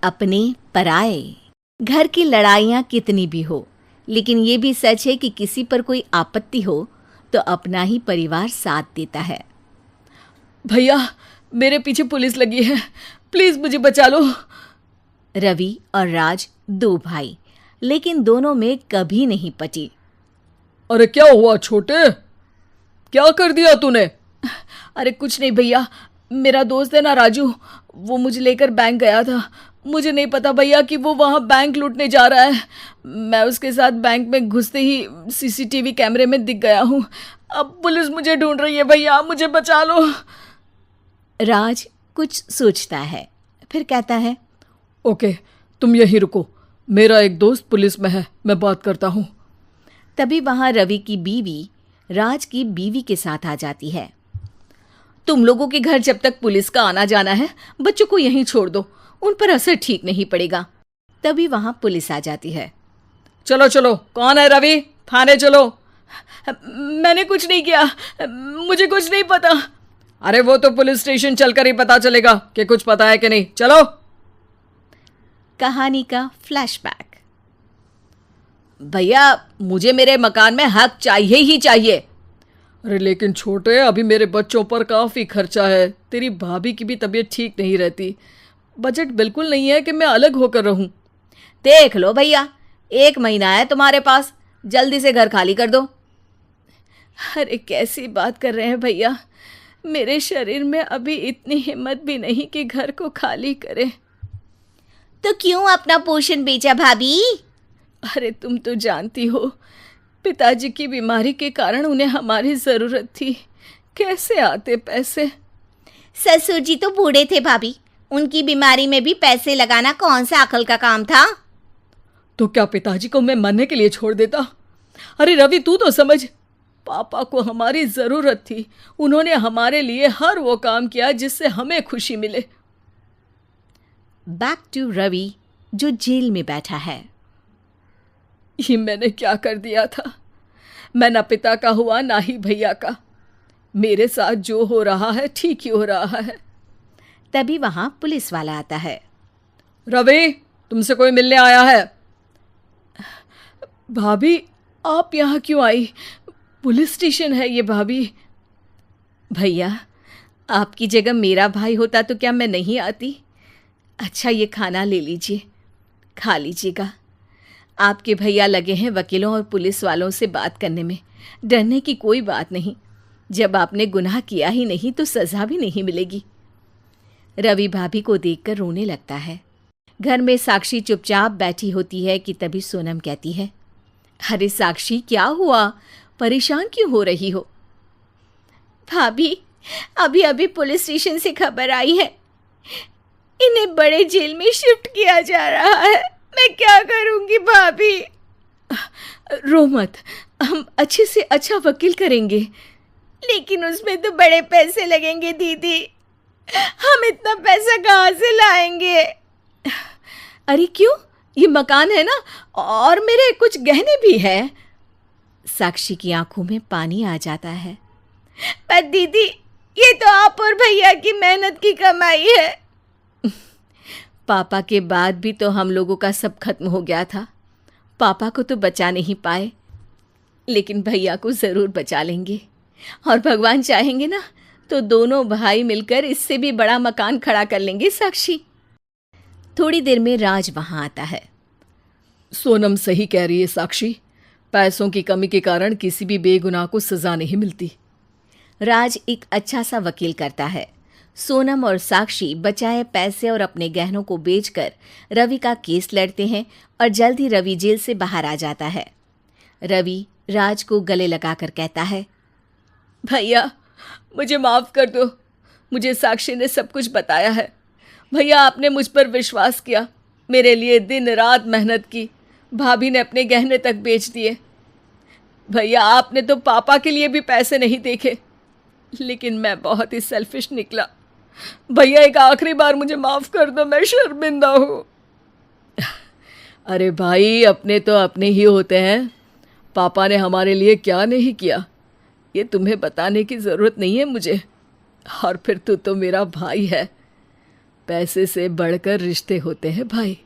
अपने पराए। घर की लड़ाइयाँ कितनी भी हो, लेकिन ये भी सच है कि किसी पर कोई आपत्ति हो तो अपना ही परिवार साथ देता है। भैया, मेरे पीछे पुलिस लगी है, प्लीज मुझे बचा लो। रवि और राज दो भाई, लेकिन दोनों में कभी नहीं पटी। अरे क्या हुआ छोटे, क्या कर दिया तूने? अरे कुछ नहीं भैया, मेरा दोस्त है ना राजू, वो मुझे लेकर बैंक गया था। मुझे नहीं पता भैया कि वो वहाँ बैंक लूटने जा रहा है। मैं उसके साथ बैंक में घुसते ही सीसीटीवी कैमरे में दिख गया हूँ। अब पुलिस मुझे ढूंढ रही है भैया, मुझे बचा लो। राज कुछ सोचता है, फिर कहता है, ओके, तुम यहीं रुको, मेरा एक दोस्त पुलिस में है, मैं बात करता हूँ। तभी वहां रवि की बीवी राज की बीवी के साथ आ जाती है। तुम लोगों के घर जब तक पुलिस का आना जाना है, बच्चों को यहीं छोड़ दो, उन पर असर ठीक नहीं पड़ेगा। तभी वहां पुलिस आ जाती है। चलो चलो, कौन है रवि, थाने चलो। मैंने कुछ नहीं किया, मुझे कुछ नहीं पता। अरे वो तो पुलिस स्टेशन चलकर ही पता चलेगा कि कुछ पता है कि नहीं, चलो। कहानी का फ्लैशबैक। भैया, मुझे मेरे मकान में हक चाहिए ही चाहिए। अरे लेकिन छोटे, अभी मेरे बच्चों पर काफ़ी खर्चा है, तेरी भाभी की भी तबीयत ठीक नहीं रहती, बजट बिल्कुल नहीं है कि मैं अलग होकर रहूं। देख लो भैया, 1 महीना है तुम्हारे पास, जल्दी से घर खाली कर दो। अरे कैसी बात कर रहे हैं भैया, मेरे शरीर में अभी इतनी हिम्मत भी नहीं कि घर को खाली करे। तो क्यों अपना पोषण बेचा भाभी? अरे तुम तो जानती हो, पिताजी की बीमारी के कारण उन्हें हमारी ज़रूरत थी, कैसे आते पैसे। ससुर जी तो बूढ़े थे भाभी, उनकी बीमारी में भी पैसे लगाना कौन सा अकल का काम था। तो क्या पिताजी को मैं मरने के लिए छोड़ देता? अरे रवि, तू तो समझ, पापा को हमारी ज़रूरत थी, उन्होंने हमारे लिए हर वो काम किया जिससे हमें खुशी मिले। बैक टू रवि, जो जेल में बैठा है। ये मैंने क्या कर दिया था? मैं ना पिता का हुआ ना ही भैया का, मेरे साथ जो हो रहा है ठीक ही हो रहा है। तभी वहां पुलिस वाला आता है। रवि, तुमसे कोई मिलने आया है। भाभी, आप यहाँ क्यों आई? पुलिस स्टेशन है ये भाभी। भैया, आपकी जगह मेरा भाई होता तो क्या मैं नहीं आती? अच्छा, ये खाना ले लीजिए, खा लीजिएगा। आपके भैया लगे हैं वकीलों और पुलिस वालों से बात करने में, डरने की कोई बात नहीं, जब आपने गुनाह किया ही नहीं तो सज़ा भी नहीं मिलेगी। रवि भाभी को देखकर रोने लगता है। घर में साक्षी चुपचाप बैठी होती है कि तभी सोनम कहती है, अरे साक्षी, क्या हुआ, परेशान क्यों हो रही हो? भाभी, अभी अभी पुलिस स्टेशन से खबर आई है, इन्हें बड़े जेल में शिफ्ट किया जा रहा है, मैं क्या करूंगी भाभी? रो मत, हम अच्छे से अच्छा वकील करेंगे। लेकिन उसमें तो बड़े पैसे लगेंगे दीदी, हम इतना पैसा कहाँ से लाएंगे? अरे क्यों, ये मकान है ना, और मेरे कुछ गहने भी हैं। साक्षी की आंखों में पानी आ जाता है। पर दीदी, ये तो आप और भैया की मेहनत की कमाई है। पापा के बाद भी तो हम लोगों का सब खत्म हो गया था, पापा को तो बचा नहीं पाए, लेकिन भैया को ज़रूर बचा लेंगे, और भगवान चाहेंगे ना तो दोनों भाई मिलकर इससे भी बड़ा मकान खड़ा कर लेंगे। साक्षी। थोड़ी देर में राज वहाँ आता है। सोनम सही कह रही है साक्षी, पैसों की कमी के कारण किसी भी बेगुनाह को सज़ा नहीं मिलती। राज एक अच्छा सा वकील करता है। सोनम और साक्षी बचाए पैसे और अपने गहनों को बेचकर रवि का केस लड़ते हैं और जल्द ही रवि जेल से बाहर आ जाता है। रवि राज को गले लगाकर कहता है, भैया मुझे माफ़ कर दो, मुझे साक्षी ने सब कुछ बताया है। भैया, आपने मुझ पर विश्वास किया, मेरे लिए दिन रात मेहनत की, भाभी ने अपने गहने तक बेच दिए। भैया, आपने तो पापा के लिए भी पैसे नहीं देखे, लेकिन मैं बहुत ही सेल्फिश निकला। भैया, एक आखिरी बार मुझे माफ़ कर दो, मैं शर्मिंदा हूँ। अरे भाई, अपने तो अपने ही होते हैं, पापा ने हमारे लिए क्या नहीं किया ये तुम्हें बताने की ज़रूरत नहीं है मुझे। और फिर तू तो मेरा भाई है, पैसे से बढ़कर रिश्ते होते हैं भाई।